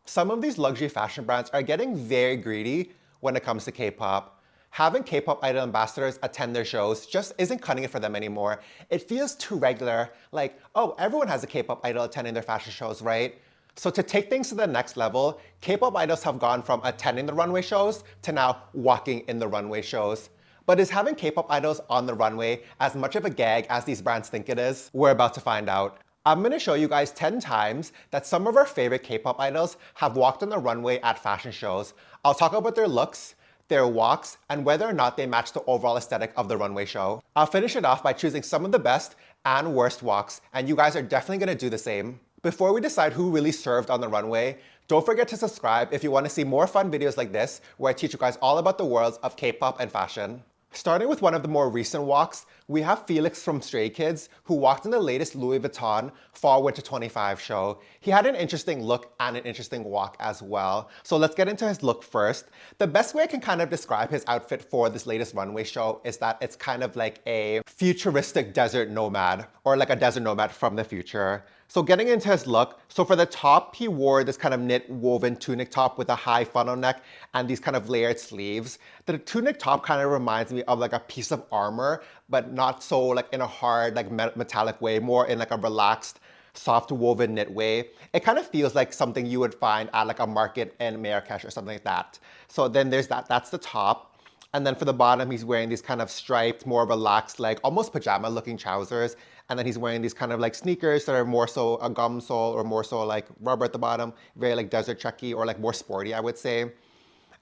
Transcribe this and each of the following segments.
Some of these luxury fashion brands are getting very greedy when it comes to K-pop. Having K-pop idol ambassadors attend their shows just isn't cutting it for them anymore. It feels too regular, like, oh, everyone has a K-pop idol attending their fashion shows, right? So to take things to the next level, K-pop idols have gone from attending the runway shows to now walking in the runway shows. But is having K-pop idols on the runway as much of a gag as these brands think it is? We're about to find out. I'm gonna show you guys 10 times that some of our favorite K-pop idols have walked on the runway at fashion shows. I'll talk about their looks, their walks, and whether or not they match the overall aesthetic of the runway show. I'll finish it off by choosing some of the best and worst walks, and you guys are definitely gonna do the same. Before we decide who really served on the runway, don't forget to subscribe if you wanna see more fun videos like this, where I teach you guys all about the worlds of K-pop and fashion. Starting with one of the more recent walks, we have Felix from Stray Kids, who walked in the latest Louis Vuitton Fall/Winter 25 show. He had an interesting look and an interesting walk as well. So let's get into his look first. The best way I can kind of describe his outfit for this latest runway show is that it's kind of like a futuristic desert nomad, or like a desert nomad from the future. So getting into his look, so for the top, he wore this kind of knit woven tunic top with a high funnel neck and these kind of layered sleeves. The tunic top kind of reminds me of like a piece of armor, but not so like in a hard, like metallic way, more in like a relaxed, soft woven knit way. It kind of feels like something you would find at like a market in Marrakesh or something like that. So then there's that, that's the top. And then for the bottom, he's wearing these kind of striped, more relaxed, like almost pajama looking trousers. And then he's wearing these kind of like sneakers that are more so a gum sole or more so like rubber at the bottom, very like desert trekky or like more sporty, I would say.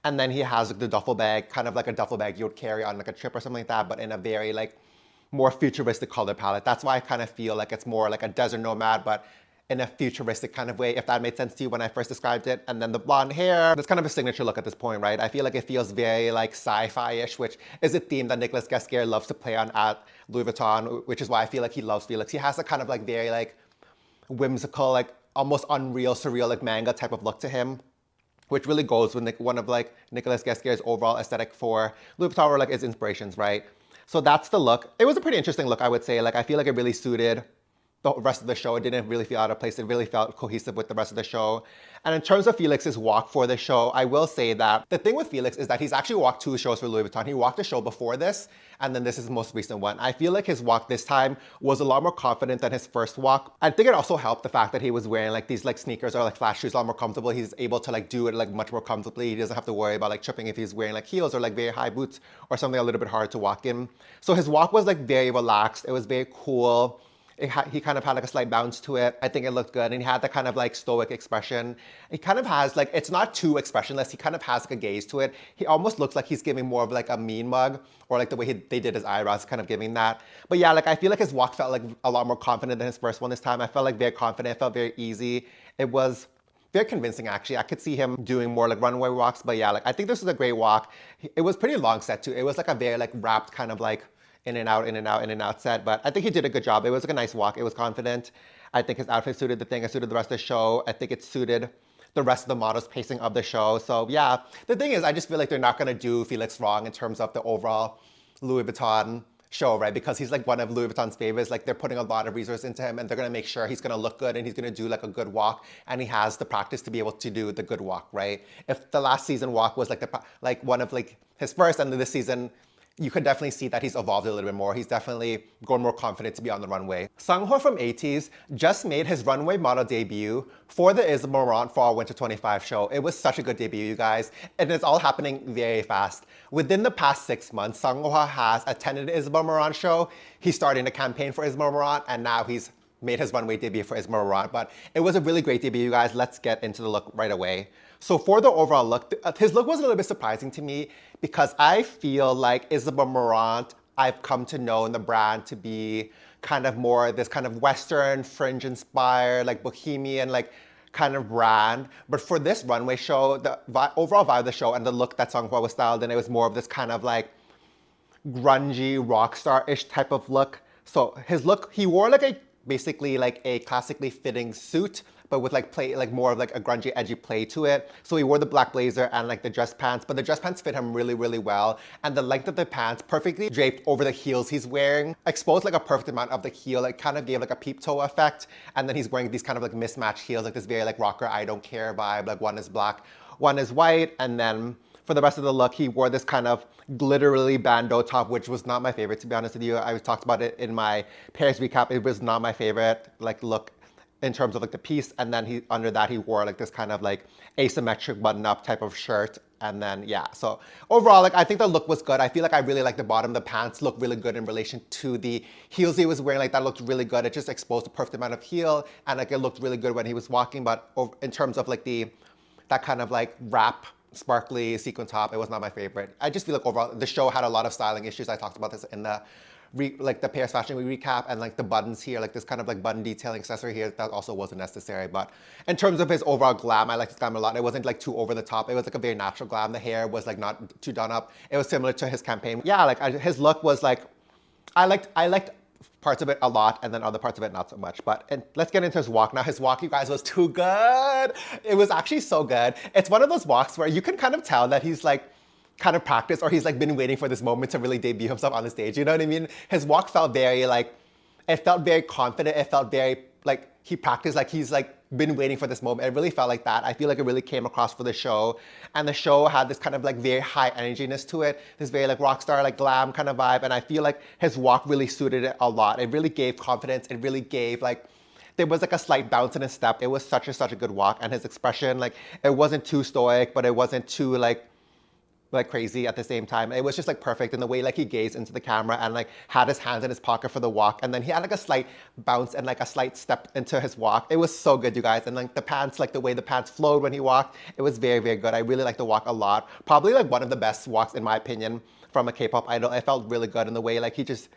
And then he has like the duffel bag, kind of like a duffel bag you would carry on like a trip or something like that, but in a very like more futuristic color palette. That's why I kind of feel like it's more like a desert nomad, but in a futuristic kind of way, if that made sense to you when I first described it. And then the blonde hair, that's kind of a signature look at this point, right? I feel like it feels very like sci-fi-ish, which is a theme that Nicolas Gasquet loves to play on at Louis Vuitton, which is why I feel like he loves Felix. He has a kind of like very like whimsical, like almost unreal, surreal, like manga type of look to him, which really goes with one of like Nicolas Gasquet's overall aesthetic for Louis Vuitton, or like his inspirations, right? So that's the look. It was a pretty interesting look, I would say. Like I feel like it really suited the rest of the show. It didn't really feel out of place. It really felt cohesive with the rest of the show. And in terms of Felix's walk for the show, I will say that the thing with Felix is that he's actually walked 2 shows for Louis Vuitton. He walked a show before this, and then this is his most recent one. I feel like his walk this time was a lot more confident than his first walk. I think it also helped the fact that he was wearing like these like sneakers or like flat shoes a lot more comfortable. He's able to like do it like much more comfortably. He doesn't have to worry about like tripping if he's wearing like heels or like very high boots or something a little bit hard to walk in. So his walk was like very relaxed. It was very cool. He kind of had like a slight bounce to it. I think it looked good. And he had that kind of like stoic expression. He kind of has like, it's not too expressionless. He kind of has like a gaze to it. He almost looks like he's giving more of like a mean mug, or like the way they did his eyebrows, kind of giving that. But yeah, like I feel like his walk felt like a lot more confident than his first one this time. I felt like very confident. It felt very easy. It was very convincing, actually. I could see him doing more like runway walks. But yeah, like I think this was a great walk. It was pretty long set too. It was like a very like wrapped kind of like in and out, in and out, in and out set. But I think he did a good job. It was like a nice walk. It was confident. I think his outfit suited the thing. It suited the rest of the show. I think it suited the rest of the models' pacing of the show. So yeah, the thing is, I just feel like they're not gonna do Felix wrong in terms of the overall Louis Vuitton show, right? Because he's like one of Louis Vuitton's favorites. Like they're putting a lot of resources into him, and they're gonna make sure he's gonna look good and he's gonna do like a good walk, and he has the practice to be able to do the good walk, right? If the last season walk was like one of like his first, and then this season, you could definitely see that he's evolved a little bit more. He's definitely grown more confident to be on the runway. Seonghwa from Ateez just made his runway model debut for the Isabel Marant Fall/Winter 25 show. It was such a good debut, you guys, and it's all happening very fast. Within the past 6 months, Seonghwa has attended the Isabel Marant show. He's starting a campaign for Isabel Marant, and now he's made his runway debut for Isabel Marant. But it was a really great debut, you guys. Let's get into the look right away. So for the overall look, his look was a little bit surprising to me because I feel like Isabel Marant, I've come to know in the brand to be kind of more this kind of Western, fringe-inspired, like bohemian, like kind of brand. But for this runway show, the overall vibe of the show and the look that Seonghwa was styled in, it was more of this kind of like grungy, rock star-ish type of look. So his look, he wore like basically like a classically fitting suit, but with like play, like more of like a grungy, edgy play to it. So he wore the black blazer and like the dress pants, but the dress pants fit him really, really well. And the length of the pants perfectly draped over the heels he's wearing, exposed like a perfect amount of the heel. It kind of gave like a peep toe effect. And then he's wearing these kind of like mismatched heels, like this very like rocker, I don't care vibe. Like one is black, one is white. And then for the rest of the look, he wore this kind of glittery bandeau top, which was not my favorite, to be honest with you. I talked about it in my Paris recap. It was not my favorite like look in terms of like the piece. And then under that, he wore like this kind of like asymmetric button-up type of shirt. And then, yeah, so overall, like I think the look was good. I feel like I really like the bottom. The pants look really good in relation to the heels he was wearing. Like that looked really good. It just exposed the perfect amount of heel. And like it looked really good when he was walking. But in terms of like that kind of like wrap, sparkly sequin top, it was not my favorite. I just feel like overall the show had a lot of styling issues. I talked about this in the Paris Fashion Week recap, and like the buttons here, like this kind of like button detailing accessory here, that also wasn't necessary. But in terms of his overall glam, I liked his glam a lot. It wasn't like too over the top. It was like a very natural glam. The hair was like not too done up. It was similar to his campaign. Yeah, like his look was like, I liked parts of it a lot, and then other parts of it not so much. But let's get into his walk. Now his walk, you guys, was too good. It was actually so good. It's one of those walks where you can kind of tell that he's like kind of practiced, or he's like been waiting for this moment to really debut himself on the stage. You know what I mean? His walk felt very like, it felt very confident. It felt very like he practiced, like he's like been waiting for this moment. It really felt like that. I feel like it really came across for the show. And the show had this kind of like very high energiness to it, this very like rock star, like glam kind of vibe. And I feel like his walk really suited it a lot. It really gave confidence. It really gave like, there was like a slight bounce in his step. It was such a good walk. And his expression, like it wasn't too stoic, but it wasn't too like crazy at the same time. It was just like perfect in the way like he gazed into the camera and like had his hands in his pocket for the walk. And then he had like a slight bounce and like a slight step into his walk. It was so good, you guys. And like the pants, like the way the pants flowed when he walked, it was very, very good. I really liked the walk a lot. Probably like one of the best walks in my opinion from a K-pop idol. It felt really good in the way like he just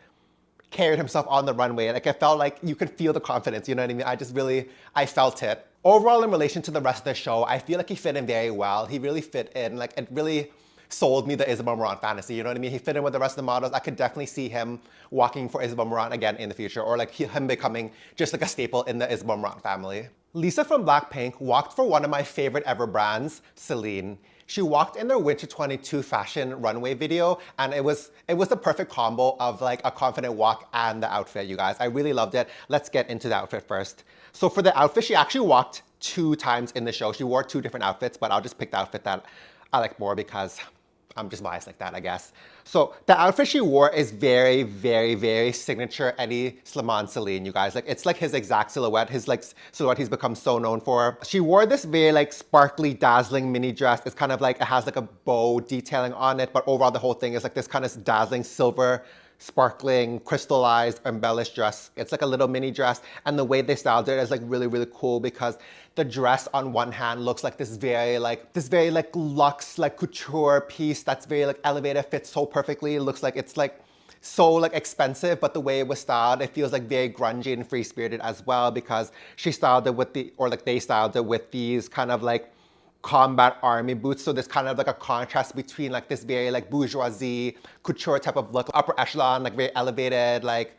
carried himself on the runway. Like it felt like you could feel the confidence, you know what I mean? I felt it. Overall, in relation to the rest of the show, I feel like he fit in very well. He really fit in, like it really sold me the Isabel Marant fantasy, you know what I mean? He fit in with the rest of the models. I could definitely see him walking for Isabel Marant again in the future, or like him becoming just like a staple in the Isabel Marant family. Lisa from Blackpink walked for one of my favorite ever brands, Celine. She walked in their Winter 22 fashion runway video, and it was the perfect combo of like a confident walk and the outfit, you guys. I really loved it. Let's get into the outfit first. So for the outfit, she actually walked 2 times in the show. She wore 2 different outfits, but I'll just pick the outfit that I like more because I'm just biased like that, I guess. So the outfit she wore is very, very, very signature Eddie Slimane Celine, you guys. Like it's like his exact silhouette, his like silhouette he's become so known for. She wore this very like sparkly, dazzling mini dress. It's kind of like, it has like a bow detailing on it, but overall the whole thing is like this kind of dazzling silver, sparkling, crystallized, embellished dress. It's like a little mini dress, and the way they styled it is like really, really cool because the dress on one hand looks like this very like luxe, like couture piece that's very like elevated, fits so perfectly. It looks like it's like so like expensive, but the way it was styled, it feels like very grungy and free-spirited as well because she styled it with they styled it with these kind of like combat army boots. So there's kind of like a contrast between like this very like bourgeoisie couture type of look, upper echelon, like very elevated, like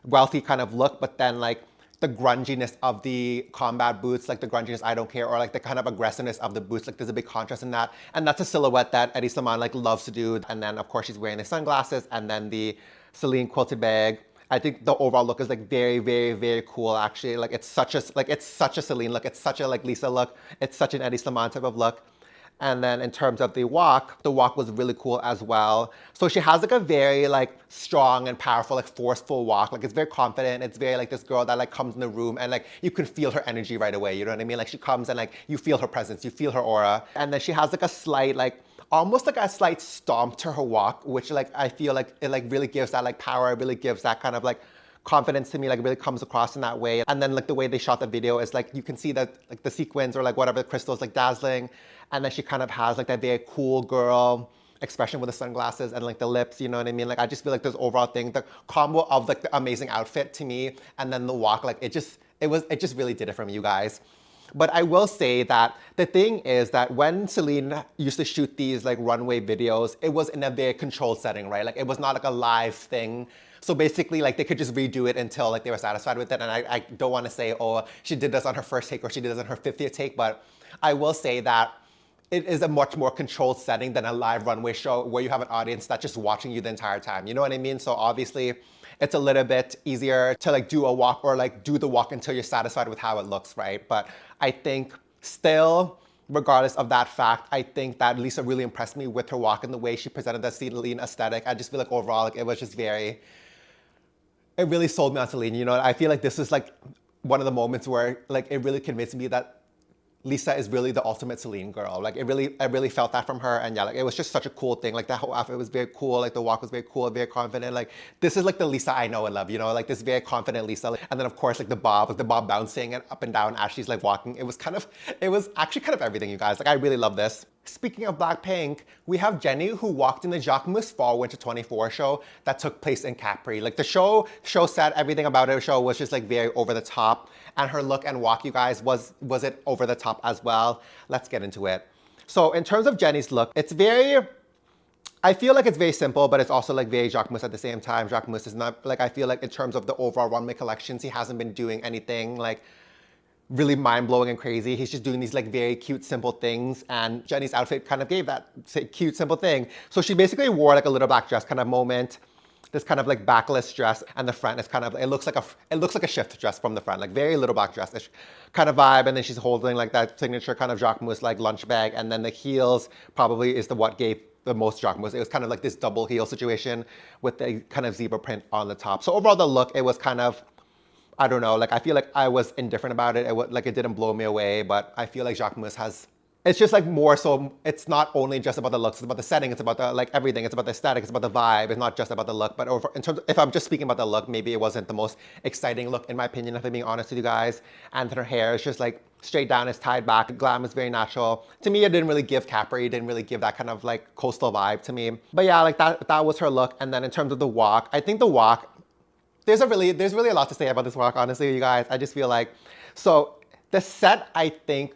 wealthy kind of look, but then like the grunginess of the combat boots, like the grunginess I don't care, or like the kind of aggressiveness of the boots. Like there's a big contrast in that. And that's a silhouette that Eddie Slimane like loves to do. And then of course she's wearing the sunglasses and then the Celine quilted bag. I think the overall look is like very, very, very cool actually. Like it's such a Celine look. It's such a like Lisa look. It's such an Eddie Slimane type of look. And then in terms of the walk was really cool as well. So she has like a very like strong and powerful, like forceful walk. Like it's very confident. It's very like this girl that like comes in the room and like you can feel her energy right away. You know what I mean? Like she comes and like you feel her presence, you feel her aura. And then she has like a slight like, almost like a slight stomp to her walk, which like I feel like it like really gives that like power, it really gives that kind of like confidence to me, like really comes across in that way. And then like the way they shot the video is like you can see that like the sequins or like whatever the crystals like dazzling, and then she kind of has like that very cool girl expression with the sunglasses and like the lips, you know what I mean? Like I just feel like this overall thing, the combo of like the amazing outfit to me and then the walk, like it just really did it for me, you guys. But I will say that the thing is that when Celine used to shoot these like runway videos, it was in a very controlled setting, right? Like it was not like a live thing. So basically, like, they could just redo it until like they were satisfied with it. And I don't want to say, oh, she did this on her first take or she did this on her 50th take, but I will say that it is a much more controlled setting than a live runway show where you have an audience that's just watching you the entire time. You know what I mean? So obviously, it's a little bit easier to like do a walk or like do the walk until you're satisfied with how it looks, right? But I think still, regardless of that fact, I think that Lisa really impressed me with her walk and the way she presented the Celine aesthetic. I just feel like overall, like, it was just very, it really sold me on Celine. You know, I feel like this is like one of the moments where like it really convinced me that Lisa is really the ultimate Celine girl. Like I really felt that from her. And yeah, like it was just such a cool thing. Like that whole outfit was very cool. Like the walk was very cool, very confident. Like this is like the Lisa I know and love, you know, like this very confident Lisa. And then of course, like the bob bouncing and up and down as she's like walking. It was actually kind of everything, you guys. Like I really love this. Speaking of Blackpink, we have Jennie who walked in the Jacquemus Fall Winter 24 show that took place in Capri. Like the show set, everything about it, the show was just like very over the top. And her look and walk, you guys, was it over the top as well? Let's get into it. So in terms of Jennie's look, it's very, I feel like it's very simple, but it's also like very Jacquemus at the same time. Jacquemus is not, like I feel like in terms of the overall runway collections, he hasn't been doing anything like really mind-blowing and crazy. He's just doing these like very cute, simple things. And Jennie's outfit kind of gave that cute, simple thing. So she basically wore like a little black dress kind of moment, this kind of like backless dress, and the front is kind of, it looks like a shift dress from the front, like very little black dress-ish kind of vibe. And then she's holding like that signature kind of Jacquemus like lunch bag. And then the heels probably is what gave the most Jacquemus. It was kind of like this double heel situation with the kind of zebra print on the top. So overall the look, it was kind of, I don't know, like I feel like I was indifferent about it. Like it didn't blow me away, but I feel like Jacquemus has, it's just like more so, it's not only just about the looks, it's about the setting, it's about the like everything, it's about the aesthetic, it's about the vibe, it's not just about the look. But in terms of, if I'm just speaking about the look, maybe it wasn't the most exciting look in my opinion, if I'm being honest with you guys. And her hair is just like straight down, it's tied back, glam is very natural. To me, it didn't really give Capri, it didn't really give that kind of like coastal vibe to me. But yeah, like that was her look. And then in terms of the walk, I think the walk, there's really a lot to say about this walk, honestly, you guys. I just feel like, so the set, I think,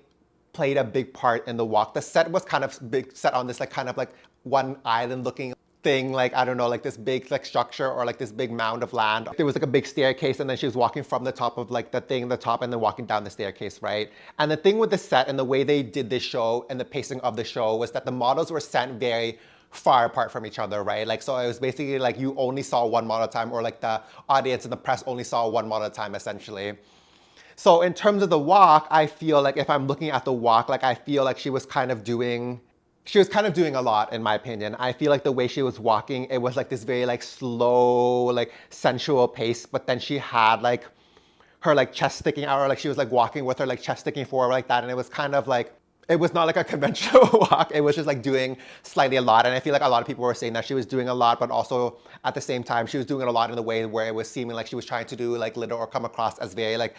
played a big part in the walk. The set was kind of big, set on this like kind of like one island looking thing, like, I don't know, like this big like structure or like this big mound of land. There was like a big staircase and then she was walking from the top of like the thing, the top, and then walking down the staircase, right? And the thing with the set and the way they did this show and the pacing of the show was that the models were sent very far apart from each other, right? Like, so it was basically like you only saw one model at a time, or like the audience and the press only saw one model at a time, essentially. So in terms of the walk, I feel like if I'm looking at the walk, like I feel like she was kind of doing a lot, in my opinion. I feel like the way she was walking, it was like this very like slow, like sensual pace, but then she had like her like chest sticking out, or like she was like walking with her like chest sticking forward like that, and it was kind of like, it was not like a conventional walk. It was just like doing slightly a lot. And I feel like a lot of people were saying that she was doing a lot, but also at the same time, she was doing it a lot in the way where it was seeming like she was trying to do like little or come across as very like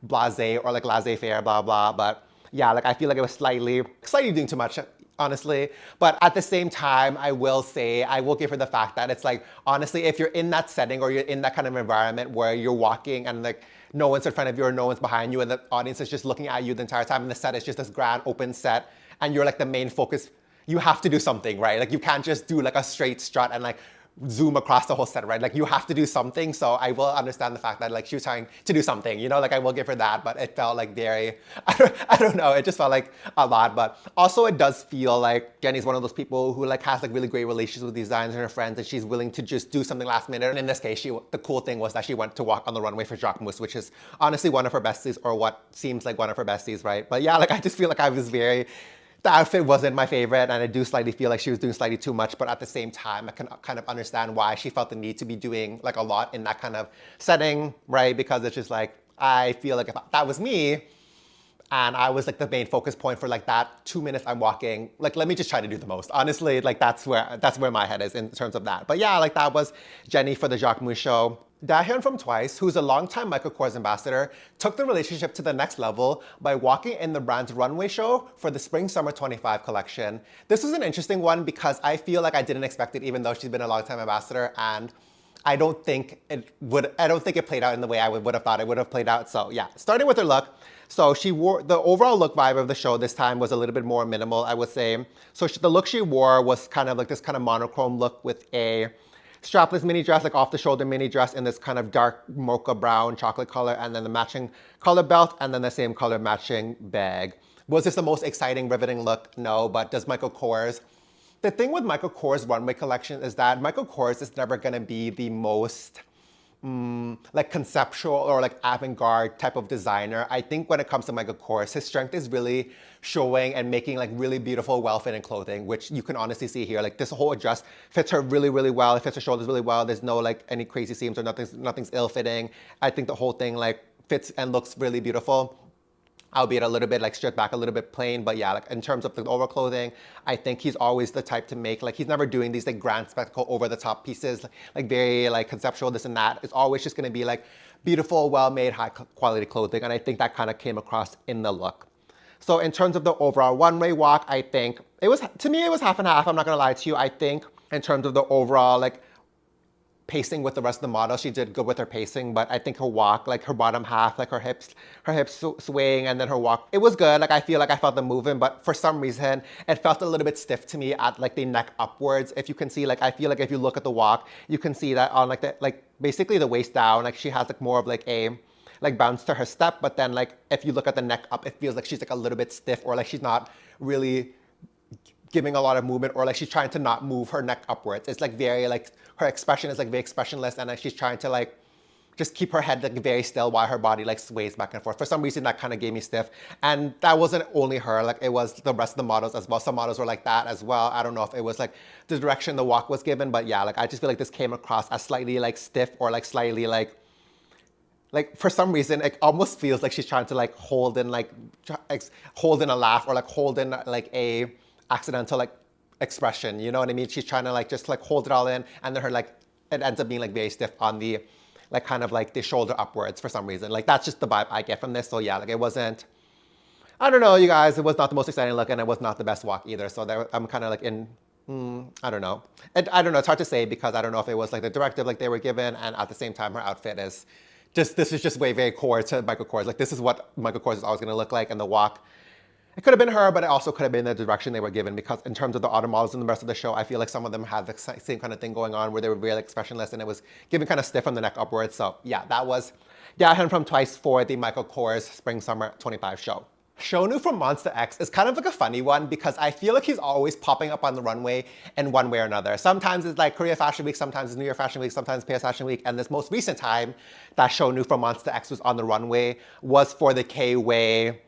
blasé or like laissez-faire, blah, blah. But yeah, like I feel like it was slightly doing too much, honestly. But at the same time, I will say, I will give her the fact that it's like, honestly, if you're in that setting or you're in that kind of environment where you're walking and like no one's in front of you or no one's behind you and the audience is just looking at you the entire time and the set is just this grand open set and you're like the main focus, you have to do something, right? Like you can't just do like a straight strut and like zoom across the whole set, right? Like you have to do something. So I will understand the fact that like she was trying to do something, you know, like I will give her that, but it felt like very, I don't know, it just felt like a lot. But also it does feel like Jennie's one of those people who like has like really great relations with designers and her friends, and she's willing to just do something last minute. And in this case, the cool thing was that she went to walk on the runway for Jacquemus, which is honestly one of her besties, or what seems like one of her besties, right? But yeah, like I just feel like I was very, the outfit wasn't my favorite, and I do slightly feel like she was doing slightly too much, but at the same time, I can kind of understand why she felt the need to be doing like a lot in that kind of setting, right? Because it's just like, I feel like if that was me, and I was like the main focus point for like that 2 minutes I'm walking, like let me just try to do the most. Honestly, like that's where my head is in terms of that. But yeah, like that was Jennie for the Jacquemus show. Dahyun from Twice, who's a longtime Michael Kors ambassador, took the relationship to the next level by walking in the brand's runway show for the Spring/Summer 25 collection. This was an interesting one because I feel like I didn't expect it, even though she's been a longtime ambassador, and I don't think it played out in the way I would have thought it would have played out. So yeah, starting with her look. So she wore, the overall look vibe of the show this time was a little bit more minimal, I would say. So the look she wore was kind of like this kind of monochrome look with a strapless mini dress, like off the shoulder mini dress in this kind of dark mocha brown chocolate color, and then the matching color belt, and then the same color matching bag. Was this the most exciting, riveting look? No, but does Michael Kors? The thing with Michael Kors' runway collection is that Michael Kors is never gonna be the most like conceptual or like avant-garde type of designer. I think when it comes to Michael Kors, his strength is really showing and making like really beautiful, well-fitting clothing, which you can honestly see here. Like this whole dress fits her really, really well. It fits her shoulders really well. There's no like any crazy seams or nothing's ill-fitting. I think the whole thing like fits and looks really beautiful, albeit a little bit like stripped back, a little bit plain. But yeah, like in terms of the overall clothing, I think he's always the type to make, like he's never doing these like grand spectacle over the top pieces, like very like conceptual this and that. It's always just gonna be like beautiful, well-made, high quality clothing. And I think that kind of came across in the look. So in terms of the overall runway walk, I think it was, to me, it was half and half. I'm not gonna lie to you. I think in terms of the overall like pacing with the rest of the model, she did good with her pacing, but I think her walk, like her bottom half, like her hips swaying, and then her walk, it was good. Like I feel like I felt the movement, but for some reason, it felt a little bit stiff to me at like the neck upwards. If you can see, like I feel like if you look at the walk, you can see that on like the, like basically the waist down, like she has like more of like a like bounce to her step, but then like if you look at the neck up, it feels like she's like a little bit stiff, or like she's not really giving a lot of movement, or like she's trying to not move her neck upwards. It's like very like, her expression is like very expressionless, and like she's trying to like just keep her head like very still while her body like sways back and forth. For some reason that kind of gave me stiff, and that wasn't only her, like it was the rest of the models as well. Some models were like that as well. I don't know if it was like the direction the walk was given, but yeah, like I just feel like this came across as slightly like stiff, or like slightly like for some reason, it almost feels like she's trying to like hold in a laugh, or like hold in like a accidental like expression, you know what I mean? She's trying to like just like hold it all in, and then her like, it ends up being like very stiff on the like kind of like the shoulder upwards for some reason. Like that's just the vibe I get from this. So yeah, like it wasn't, I don't know, you guys, it was not the most exciting look, and it was not the best walk either. So there, I'm kind of like in, I don't know. I don't know, it's hard to say, because I don't know if it was like the directive like they were given, and at the same time her outfit is just, this is just way very core to Michael Kors. Like this is what Michael Kors is always gonna look like, and the walk, it could have been her, but it also could have been the direction they were given, because in terms of the other models in the rest of the show, I feel like some of them had the same kind of thing going on, where they were very expressionless, and it was giving kind of stiff from the neck upwards. So yeah, that was Dahyun from Twice for the Michael Kors Spring Summer 25 show. Shownu from Monsta X is kind of like a funny one, because I feel like he's always popping up on the runway in one way or another. Sometimes it's like Korea Fashion Week, sometimes it's New York Fashion Week, sometimes Paris Fashion Week, and this most recent time that Shownu from Monsta X was on the runway was for the K-Way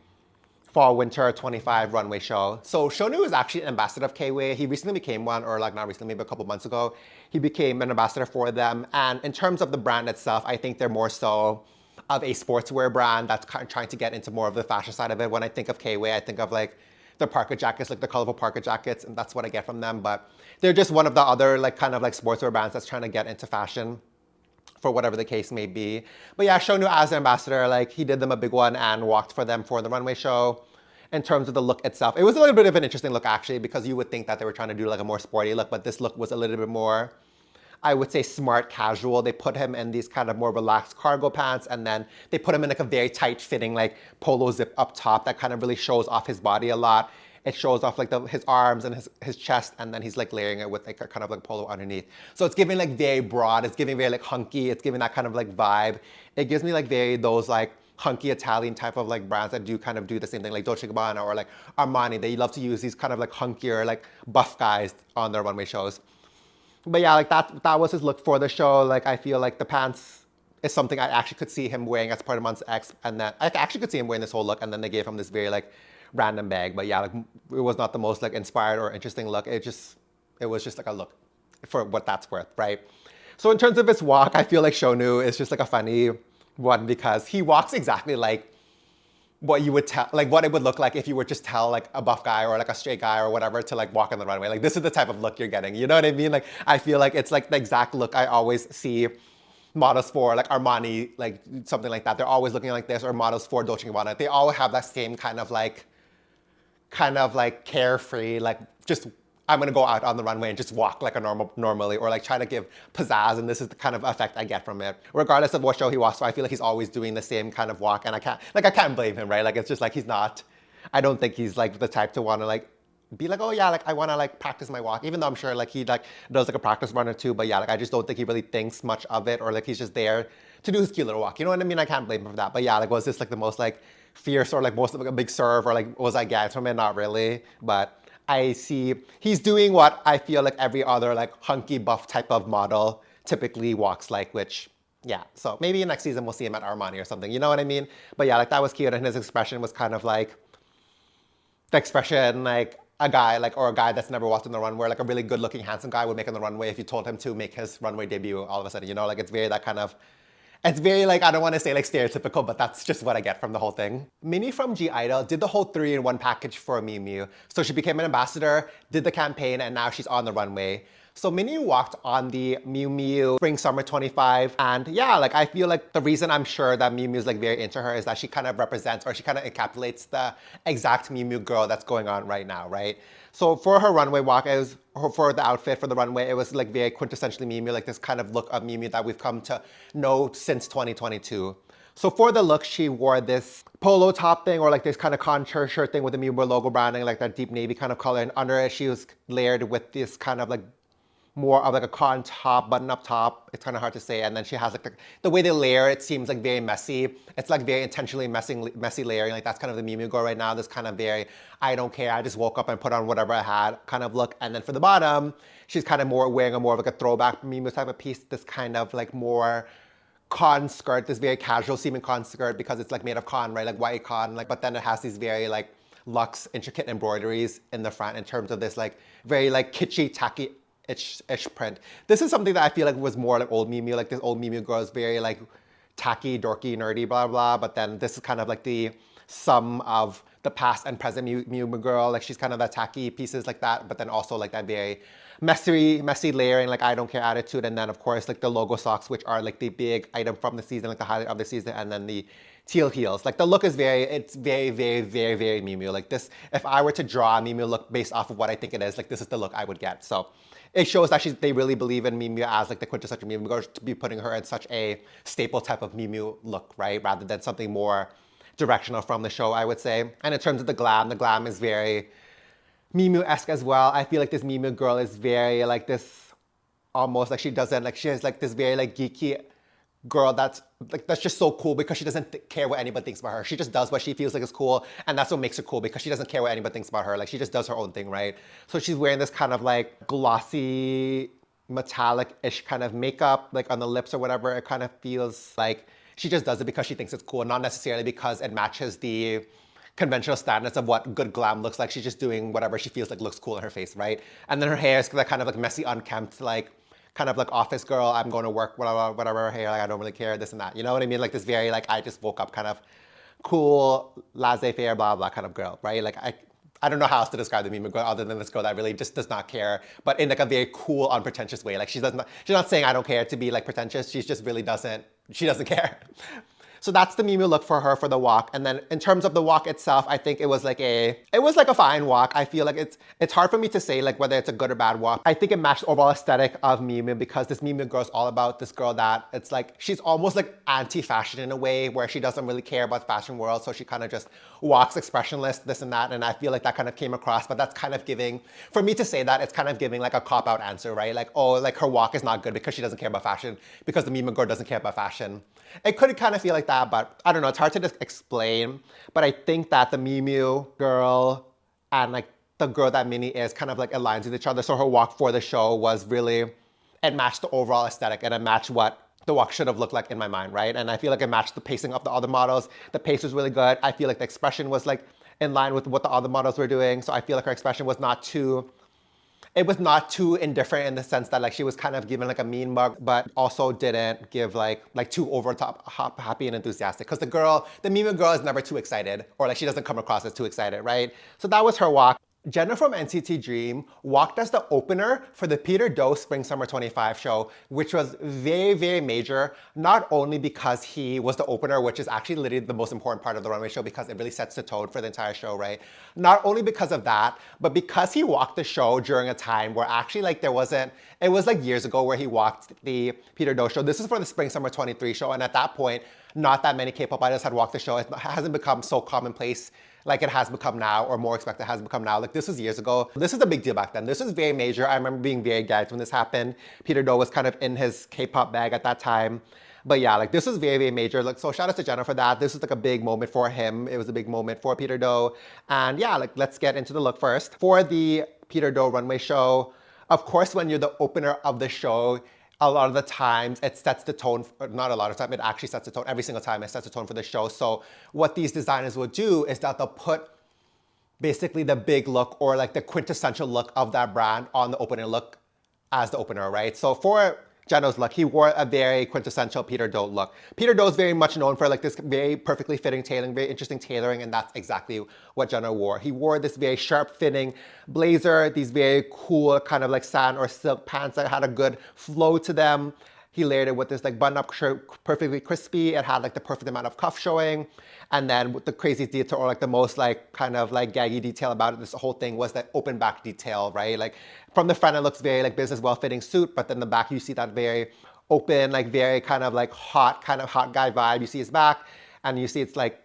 Fall Winter 25 runway show. So Shownu is actually an ambassador of K-Way. He recently became one, or like not recently, maybe a couple months ago. He became an ambassador for them. And in terms of the brand itself, I think they're more so of a sportswear brand that's kind of trying to get into more of the fashion side of it. When I think of K-Way, I think of like the parka jackets, like the colorful parka jackets, and that's what I get from them. But they're just one of the other like kind of like sportswear brands that's trying to get into fashion, for whatever the case may be. But yeah, Shownu as an ambassador, like he did them a big one and walked for them for the runway show. In terms of the look itself, it was a little bit of an interesting look actually, because you would think that they were trying to do like a more sporty look, but this look was a little bit more, I would say, smart casual. They put him in these kind of more relaxed cargo pants, and then they put him in like a very tight fitting like polo zip up top that kind of really shows off his body a lot. It shows off like his arms and his chest, and then he's like layering it with like a kind of like polo underneath. So it's giving like very broad, it's giving very like hunky, it's giving that kind of like vibe. It gives me like very those like hunky Italian type of like brands that do kind of do the same thing, like Dolce & Gabbana or like Armani. They love to use these kind of like hunkier, like buff guys on their runway shows. But yeah, like that was his look for the show. Like I feel like the pants is something I actually could see him wearing as part of Monsta X, and then I actually could see him wearing this whole look, and then they gave him this very like random bag. But yeah, like it was not the most like inspired or interesting look. It was just like a look for what that's worth, right? So in terms of his walk, I feel like Shownu is just like a funny one, because he walks exactly like what you would tell, like what it would look like if you would just tell like a buff guy or like a straight guy or whatever to like walk on the runway. Like this is the type of look you're getting, you know what I mean? Like I feel like it's like the exact look I always see models for like Armani, like something like that. They're always looking like this, or models for Dolce & Gabbana. They all have that same kind of like carefree, like just, I'm gonna go out on the runway and just walk like a normally, or like try to give pizzazz, and this is the kind of effect I get from it. Regardless of what show he walks for, I feel like he's always doing the same kind of walk, and I can't blame him, right? Like it's just like he's not, I don't think he's like the type to wanna like be like, oh yeah, like I wanna like practice my walk, even though I'm sure like he like does like a practice run or two, but yeah, like I just don't think he really thinks much of it, or like he's just there to do his cute little walk. You know what I mean? I can't blame him for that. But yeah, like was this like the most like fierce or like most of like a big serve or like was I gagged from it? Not really, but I see he's doing what I feel like every other like hunky buff type of model typically walks like, which yeah, so maybe next season we'll see him at Armani or something, you know what I mean? But yeah, like that was cute, and his expression was kind of like the expression like a guy like, or a guy that's never walked on the runway, like a really good looking handsome guy would make on the runway if you told him to make his runway debut all of a sudden, you know, like it's very that kind of, it's very like, I don't want to say like stereotypical, but that's just what I get from the whole thing. Minnie from GIDLE did the whole 3-in-1 package for Miu Miu. So she became an ambassador, did the campaign, and now she's on the runway. So Minnie walked on the Miu Miu Spring Summer 25, and yeah, like I feel like the reason I'm sure that Miu Miu is like very into her is that she kind of represents, or she kind of encapsulates the exact Miu Miu girl that's going on right now, right? So for her runway walk, it was for the outfit for the runway, it was like very quintessentially Miu Miu, like this kind of look of Miu Miu that we've come to know since 2022. So for the look, she wore this polo top thing, or like this kind of contour shirt thing with the Miu Miu logo branding, like that deep navy kind of color, and under it she was layered with this kind of like more of like a cotton top, button-up top. It's kind of hard to say. And then she has like the way they layer it seems like very messy. It's like very intentionally messy layering. Like that's kind of the Miu Miu girl right now. This kind of very, I don't care, I just woke up and put on whatever I had kind of look. And then for the bottom, she's kind of more wearing a more of like a throwback Miu Miu type of piece. This kind of like more con skirt, this very casual seeming con skirt because it's like made of con, right? Like white con, like, but then it has these very like luxe, intricate embroideries in the front in terms of this like very like kitschy, tacky ish print. This is something that I feel like was more like old Miu Miu, like this old Miu Miu girl is very like tacky, dorky, nerdy, blah, blah, but then this is kind of like the sum of the past and present Miu Miu girl. Like she's kind of that tacky pieces like that, but then also like that very messy layering, like I don't care attitude. And then of course like the logo socks, which are like the big item from the season, like the highlight of the season, and then the teal heels. Like the look is it's very, very, very, very Miu Miu. Like this, if I were to draw a Miu Miu look based off of what I think it is, like this is the look I would get. So it shows that they really believe in Miu Miu as like the quintessential Miu Miu girl, to be putting her in such a staple type of Miu Miu look, right? Rather than something more directional from the show, I would say. And in terms of the glam is very Miu Miu-esque as well. I feel like this Miu Miu girl is very like this, almost like she has like this very like geeky girl that's just so cool because she doesn't care what anybody thinks about her. She just does what she feels like is cool, and that's what makes her cool because she doesn't care what anybody thinks about her. Like she just does her own thing, right? So she's wearing this kind of like glossy, metallic-ish kind of makeup, like on the lips or whatever. It kind of feels like she just does it because she thinks it's cool, not necessarily because it matches the conventional standards of what good glam looks like. She's just doing whatever she feels like looks cool on her face, right? And then her hair is that kind of like messy, unkempt, like kind of like office girl, I'm going to work, whatever hair, like I don't really care, this and that. You know what I mean? Like this very like, I just woke up kind of cool, laissez-faire, blah, blah kind of girl, right? Like I don't know how else to describe the Miu Miu girl other than this girl that really just does not care, but in like a very cool, unpretentious way. Like she's not saying I don't care to be like pretentious, she just really doesn't care. So that's the Miu Miu look for her for the walk. And then in terms of the walk itself, I think it was like a fine walk. I feel like it's hard for me to say like whether it's a good or bad walk. I think it matched the overall aesthetic of Miu Miu because this Miu Miu girl is all about this girl that it's like, she's almost like anti-fashion in a way where she doesn't really care about the fashion world. So she kind of just walks expressionless, this and that. And I feel like that kind of came across, but that's kind of giving, for me to say that, it's kind of giving like a cop-out answer, right? Like, oh, like her walk is not good because she doesn't care about fashion, because the Miu Miu girl doesn't care about fashion. It could kind of feel like that, but I don't know, it's hard to just explain. But I think that the Miu Miu girl and like the girl that Minnie is kind of like aligns with each other. So her walk for the show was really, it matched the overall aesthetic and it matched what the walk should have looked like in my mind, right? And I feel like it matched the pacing of the other models. The pace was really good. I feel like the expression was like in line with what the other models were doing. So I feel like her expression was not too, it was not too indifferent in the sense that like she was kind of giving like a mean mug, but also didn't give like too over top happy and enthusiastic. Because the Miu Miu girl is never too excited, or like she doesn't come across as too excited, right? So that was her walk. Jeno from NCT Dream walked as the opener for the Peter Do Spring Summer 25 show, which was very, very major, not only because he was the opener, which is actually literally the most important part of the runway show because it really sets the tone for the entire show, right? Not only because of that, but because he walked the show during a time where actually like it was like years ago where he walked the Peter Do show. This is for the Spring Summer 23 show, and at that point, not that many K-pop idols had walked the show. It hasn't become so commonplace like it has become now, or more expected has become now. Like this was years ago. This is a big deal back then. This was very major. I remember being very gagged when this happened. Peter Do was kind of in his K-pop bag at that time. But yeah, like this was very, very major. Like, so shout out to Jeno for that. This was like a big moment for him. It was a big moment for Peter Do. And yeah, like let's get into the look first. For the Peter Do runway show, of course, when you're the opener of the show, a lot of the times it sets the tone, not a lot of time, it actually sets the tone. Every single time it sets the tone for the show. So what these designers will do is that they'll put basically the big look or like the quintessential look of that brand on the opening look as the opener, right? So for Jeno's look, he wore a very quintessential Peter Do look. Peter Do is very much known for like this very perfectly fitting tailoring, very interesting tailoring, and that's exactly what Jeno wore. He wore this very sharp fitting blazer, these very cool kind of like satin or silk pants that had a good flow to them. He layered it with this like button-up shirt, perfectly crispy. It had like the perfect amount of cuff showing. And then with the crazy detail, or like the most like kind of like gaggy detail about it, this whole thing was that open back detail, right? Like from the front, it looks very like business well-fitting suit, but then the back, you see that very open, like very kind of like hot, kind of hot guy vibe. You see his back, and you see it's like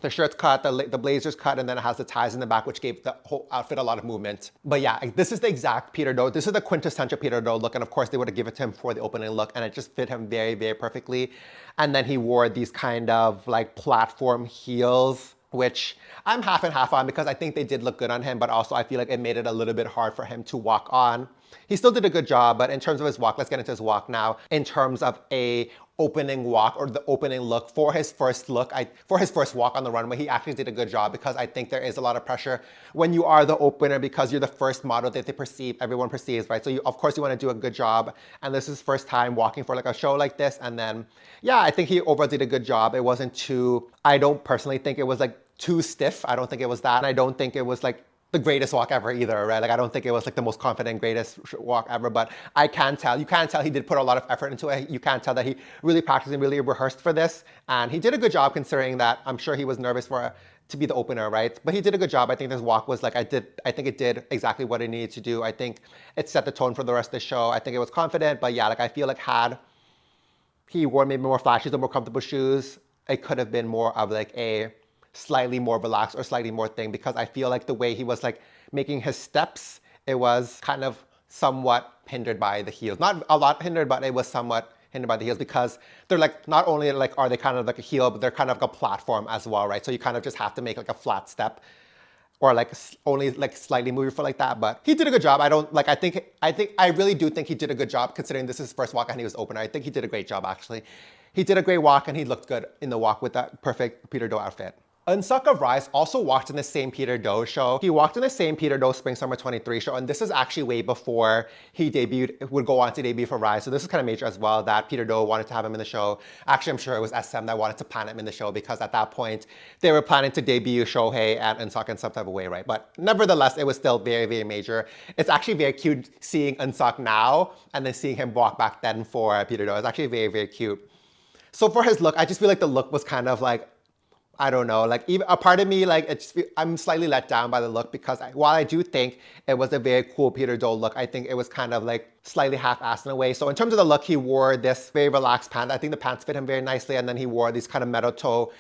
the shirt's cut, the blazer's cut, and then it has the ties in the back, which gave the whole outfit a lot of movement. But yeah, this is the exact Peter Do. This is the quintessential Peter Do look, and of course they would have given it to him for the opening look, and it just fit him very, very perfectly. And then he wore these kind of like platform heels, which I'm half and half on because I think they did look good on him, but also I feel like it made it a little bit hard for him to walk on. He still did a good job, but in terms of his walk, let's get into his walk now. In terms of a opening walk or the opening look for his first look, for his first walk on the runway, he actually did a good job because I think there is a lot of pressure when you are the opener because you're the first model that they perceive, everyone perceives, right? So of course you want to do a good job, and this is his first time walking for like a show like this, and then yeah, I think he overall did a good job. It wasn't too, I don't personally think it was like too stiff. I don't think it was that, and I don't think it was like the greatest walk ever either, right? Like I don't think it was like the most confident, greatest walk ever, but I can tell, you can tell he did put a lot of effort into it. You can tell that he really practiced and really rehearsed for this, and he did a good job considering that I'm sure he was nervous to be the opener, right? But he did a good job. I think this walk was like, I think it did exactly what it needed to do. I think it set the tone for the rest of the show. I think it was confident, but yeah, like I feel like had he wore maybe more flashes or more comfortable shoes, it could have been more of like a slightly more relaxed or slightly more thing, because I feel like the way he was like making his steps, it was kind of somewhat hindered by the heels. Not a lot hindered, but it was somewhat hindered by the heels because they're like, not only like are they kind of like a heel, but they're kind of like a platform as well, right? So you kind of just have to make like a flat step or like only like slightly move your foot like that. But he did a good job. I really do think he did a good job considering this is his first walk and he was opener. I think he did a great job actually. He did a great walk and he looked good in the walk with that perfect Peter Do outfit. Eunseok of RIIZE also walked in the same Peter Do show. He walked in the same Peter Do Spring Summer 23 show, and this is actually way before he would go on to debut for RIIZE. So this is kind of major as well that Peter Do wanted to have him in the show. Actually, I'm sure it was SM that wanted to plan him in the show because at that point, they were planning to debut Shohei and Eunseok in some type of way, right? But nevertheless, it was still very, very major. It's actually very cute seeing Eunseok now and then seeing him walk back then for Peter Do. It's actually very, very cute. So for his look, I just feel like the look was kind of like, I don't know, like even a part of me, like I'm slightly let down by the look because while I do think it was a very cool Peter Do look, I think it was kind of like slightly half-assed in a way. So in terms of the look, he wore this very relaxed pants. I think the pants fit him very nicely, and then he wore these kind of metal toe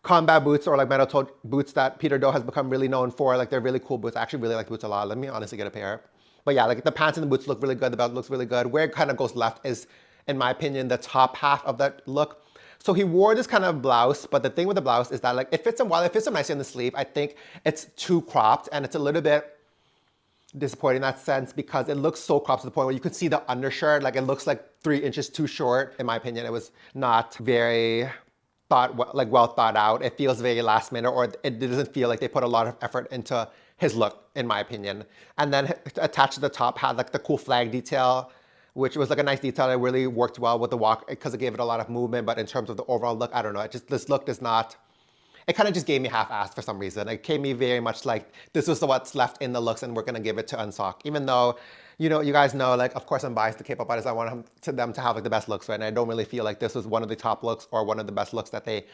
combat boots or like metal toe boots that Peter Do has become really known for. Like they're really cool boots. I actually really like boots a lot. Let me honestly get a pair. But yeah, like the pants and the boots look really good. The belt looks really good. Where it kind of goes left is, in my opinion, the top half of that look. So he wore this kind of blouse, but the thing with the blouse is that like it fits him, while it fits him nicely in the sleeve, I think it's too cropped and it's a little bit disappointing in that sense because it looks so cropped to the point where you could see the undershirt, like it looks like 3 inches too short. In my opinion, it was not very well thought out. It feels very last minute, or it doesn't feel like they put a lot of effort into his look, in my opinion. And then attached to the top had like the cool flag detail, which was like a nice detail. It really worked well with the walk because it gave it a lot of movement. But in terms of the overall look, I don't know. This look does not, it kind of just gave me half-assed for some reason. It gave me very much like this was what's left in the looks and we're going to give it to Eunseok. Even though, you know, you guys know, like, of course I'm biased to K-pop artists. I want them to have like the best looks, right? And I don't really feel like this was one of the top looks or one of the best looks that they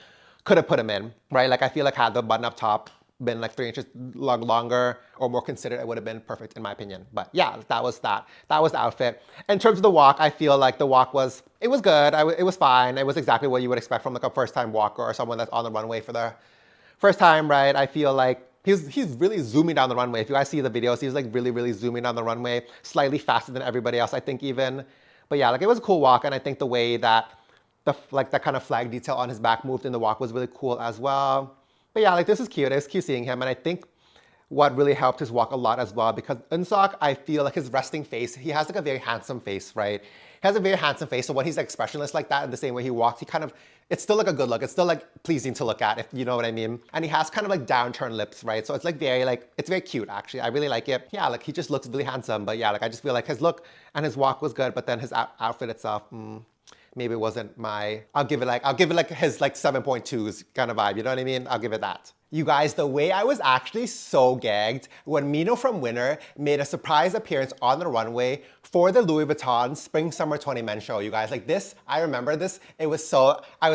could have put him in, right? Like I feel like had the button up top been like 3 inches longer or more considered, it would have been perfect in my opinion. But yeah, that was the outfit. In terms of the walk, I feel like the walk was, it was good. It was fine. It was exactly what you would expect from like a first time walker or someone that's on the runway for First time, right, I feel like he's really zooming down the runway. If you guys see the videos, he's like really zooming down the runway, slightly faster than everybody else, I think even. But yeah, like it was a cool walk, and I think the way that that kind of flag detail on his back moved in the walk was really cool as well. But yeah, like this is cute. It's cute seeing him, and I think what really helped his walk a lot as well, because Eunseok, I feel like his resting face, he has like a very handsome face, right? He has a very handsome face, so when he's expressionless like that, in the same way he walks, he kind of, it's still like a good look. It's still like pleasing to look at, if you know what I mean. And he has kind of like downturned lips, right? So it's like very like, it's very cute actually. I really like it. Yeah, like he just looks really handsome. But yeah, like I just feel like his look and his walk was good, but then his outfit itself, maybe it wasn't my, I'll give it like his like 7.2s kind of vibe, you know what I mean? I'll give it that. You guys, the way I was actually so gagged when Mino from Winner made a surprise appearance on the runway for the Louis Vuitton Spring Summer 20 Men show, you guys. Like this, I remember this, I was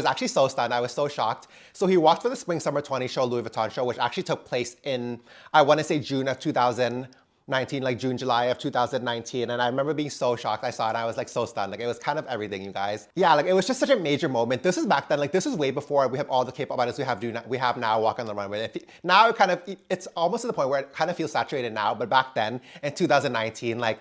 actually so stunned, I was so shocked. So he walked for the Spring Summer 20 show, Louis Vuitton show, which actually took place in, I want to say June of 2019, like June, July of 2019. And I remember being so shocked. I saw it, I was like so stunned. Like it was kind of everything, you guys. Yeah, like it was just such a major moment. This is back then, like this is way before we have all the K-pop idols we have now walk on the runway. Now it kind of, it's almost to the point where it kind of feels saturated now, but back then in 2019, like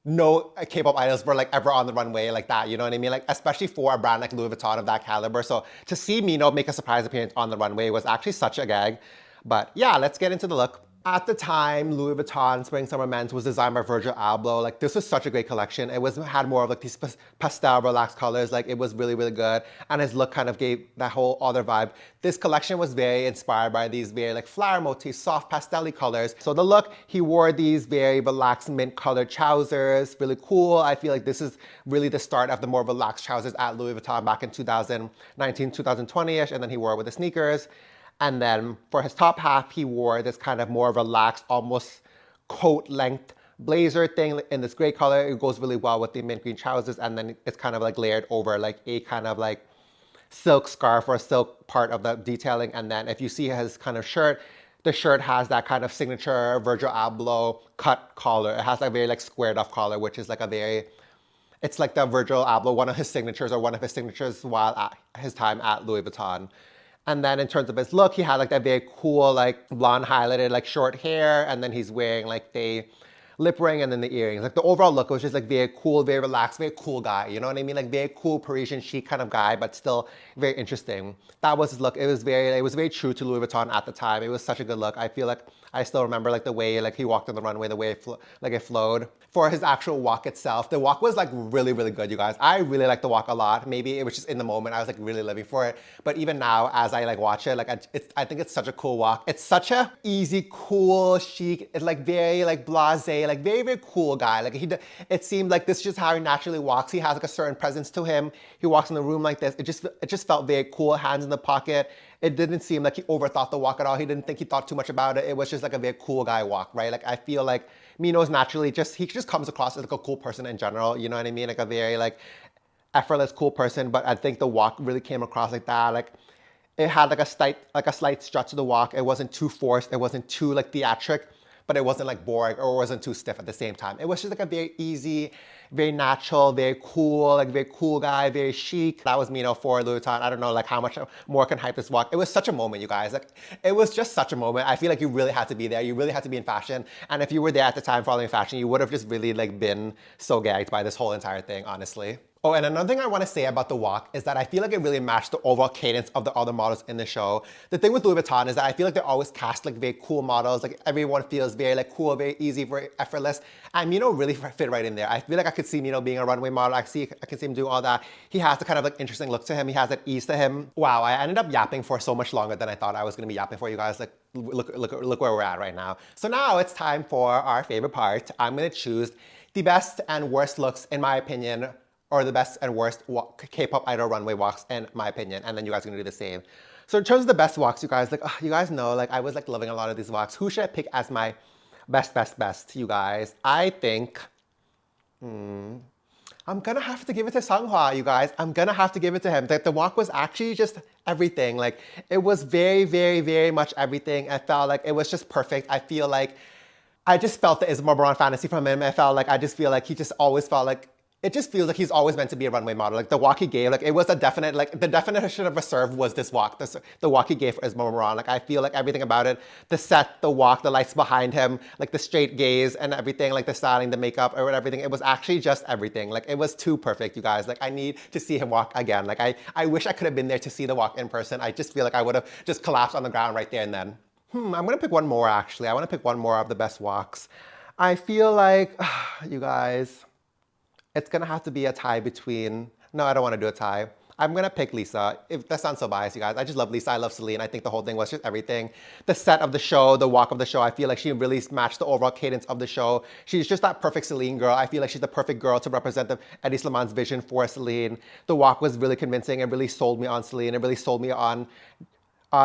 no K-pop idols were like ever on the runway like that, you know what I mean? Like especially for a brand like Louis Vuitton of that caliber. So to see Mino make a surprise appearance on the runway was actually such a gag. But yeah, let's get into the look. At the time, Louis Vuitton Spring Summer Men's was designed by Virgil Abloh. Like this was such a great collection. It had more of like these pastel relaxed colors. Like it was really good. And his look kind of gave that whole other vibe. This collection was very inspired by these very like flower motifs, soft pastel-y colors. So the look, he wore these very relaxed mint colored trousers, really cool. I feel like this is really the start of the more relaxed trousers at Louis Vuitton back in 2019, 2020-ish. And then he wore it with the sneakers. And then for his top half, he wore this kind of more relaxed, almost coat-length blazer thing in this gray color. It goes really well with the mint green trousers, and then it's kind of like layered over like a kind of like silk scarf or silk part of the detailing. And then if you see his kind of shirt, the shirt has that kind of signature Virgil Abloh cut collar. It has like a very like squared off collar, which is like a very, it's like the Virgil Abloh, one of his signatures while at his time at Louis Vuitton. And then in terms of his look, he had like that very cool, like blonde highlighted, like short hair. And then he's wearing like the lip ring and then the earrings. Like the overall look was just like very cool, very relaxed, very cool guy. You know what I mean? Like very cool Parisian chic kind of guy, but still very interesting. That was his look. It was very true to Louis Vuitton at the time. It was such a good look. I feel like I still remember like the way like he walked on the runway, the way it flowed. For his actual walk itself, the walk was like really good, you guys. I really liked the walk a lot. Maybe it was just in the moment. I was like really living for it. But even now, as I like watch it, like I think it's such a cool walk. It's such a easy, cool, chic. It's like very like blasé, like very cool guy. Like it seemed like this is just how he naturally walks. He has like a certain presence to him. He walks in the room like this. It just felt very cool. Hands in the pocket. It didn't seem like he overthought the walk at all. He didn't think he thought too much about it. It was just like a very cool guy walk, right? Like I feel like Mino's naturally he just comes across as like a cool person in general. You know what I mean? Like a very like effortless, cool person. But I think the walk really came across like that. Like it had like a slight strut to the walk. It wasn't too forced. It wasn't too like theatric, but it wasn't like boring or it wasn't too stiff at the same time. It was just like a very easy, very natural, very cool, like very cool guy, very chic. That was Mino for Louis Vuitton. I don't know like how much more can hype this walk. It was such a moment, you guys. Like it was just such a moment. I feel like you really had to be there. You really had to be in fashion. And if you were there at the time following fashion, you would have just really like been so gagged by this whole entire thing, honestly. Oh, and another thing I want to say about the walk is that I feel like it really matched the overall cadence of the other models in the show. The thing with Louis Vuitton is that I feel like they always cast like very cool models. Like everyone feels very like cool, very easy, very effortless. And Mino really fit right in there. I feel like I could see Mino being a runway model. I can see him do all that. He has the kind of like interesting look to him. He has that ease to him. Wow, I ended up yapping for so much longer than I thought I was going to be yapping for, you guys. Like look where we're at right now. So now it's time for our favorite part. I'm going to choose the best and worst looks in my opinion, or the best and worst K-pop idol runway walks in my opinion, and then you guys are gonna do the same. So in terms of the best walks, you guys, like you guys know, like I was like loving a lot of these walks. Who should I pick as my best, you guys? I think, I'm gonna have to give it to Seonghwa, you guys. I'm gonna have to give it to him. The walk was actually just everything. Like it was very much everything. I felt like it was just perfect. I just felt the Isabel Marant fantasy from him. I just feel like he just always felt like it just feels like he's always meant to be a runway model. Like the walk he gave, like it was a definite, like the definition of a serve was this walk. The walk he gave for Isabel Marant. Like I feel like everything about it, the set, the walk, the lights behind him, like the straight gaze and everything, like the styling, the makeup or everything. It was actually just everything. Like it was too perfect, you guys. Like I need to see him walk again. Like I wish I could have been there to see the walk in person. I just feel like I would have just collapsed on the ground right there and then. I'm gonna pick one more actually. I wanna pick one more of the best walks. I feel like, you guys, it's gonna have to be a tie between, no, I don't wanna do a tie. I'm gonna pick Lisa. If that sounds so biased, you guys. I just love Lisa, I love Celine. I think the whole thing was just everything. The set of the show, the walk of the show, I feel like she really matched the overall cadence of the show. She's just that perfect Celine girl. I feel like she's the perfect girl to represent the Eddie Slaman's vision for Celine. The walk was really convincing. It really sold me on Celine. It really sold me on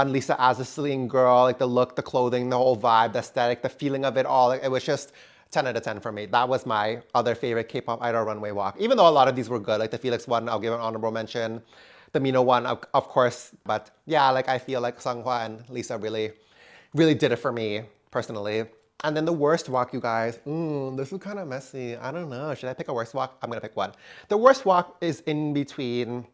Lisa as a Celine girl, like the look, the clothing, the whole vibe, the aesthetic, the feeling of it all. Like, it was just 10 out of 10 for me. That was my other favorite K-pop idol runway walk. Even though a lot of these were good, like the Felix one, I'll give an honorable mention. The Mino one, of course. But yeah, like I feel like Seonghwa and Lisa really, really did it for me, personally. And then the worst walk, you guys. This is kind of messy. I don't know. Should I pick a worst walk? I'm gonna pick one. The worst walk is in between,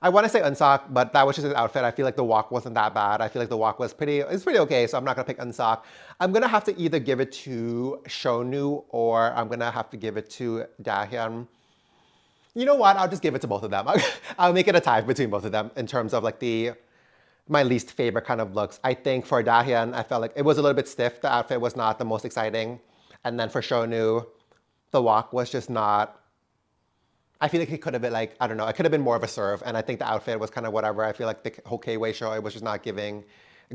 I want to say Eunseok, but that was just his outfit. I feel like the walk wasn't that bad. I feel like the walk was pretty okay, so I'm not going to pick Eunseok. I'm going to have to either give it to Shownu or I'm going to have to give it to Dahyun. You know what? I'll just give it to both of them. I'll make it a tie between both of them in terms of like my least favorite kind of looks. I think for Dahyun, I felt like it was a little bit stiff. The outfit was not the most exciting. And then for Shownu, the walk was just not, I feel like it could have been like, I don't know, it could have been more of a serve. And I think the outfit was kind of whatever. I feel like the whole K-Way show, it was just not giving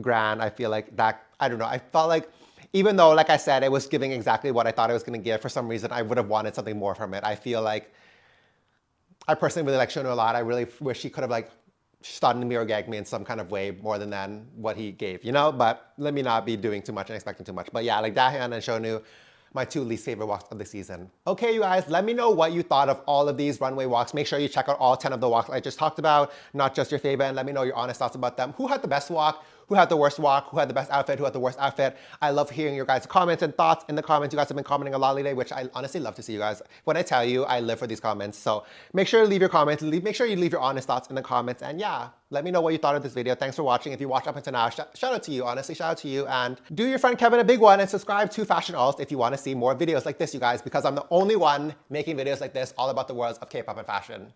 grand. I feel like that, I don't know. I felt like, even though, like I said, it was giving exactly what I thought it was going to give, for some reason, I would have wanted something more from it. I feel like, I personally really like Shownu a lot. I really wish he could have like stunned me or gagged me in some kind of way more than what he gave, you know? But let me not be doing too much and expecting too much. But yeah, like Dahyun and Shownu, my two least favorite walks of the season. Okay, you guys, let me know what you thought of all of these runway walks. Make sure you check out all 10 of the walks I just talked about, not just your favorite, and let me know your honest thoughts about them. Who had the best walk? Who had the worst walk? Who had the best outfit? Who had the worst outfit? I love hearing your guys' comments and thoughts in the comments. You guys have been commenting a lot lately, which I honestly love to see, you guys. When I tell you, I live for these comments. So make sure to leave your comments. Make sure you leave your honest thoughts in the comments. And yeah, let me know what you thought of this video. Thanks for watching. If you watched up until now, shout out to you. Honestly, shout out to you. And do your friend Kevin a big one and subscribe to Fashion Alt if you want to see more videos like this, you guys, because I'm the only one making videos like this all about the worlds of K-pop and fashion.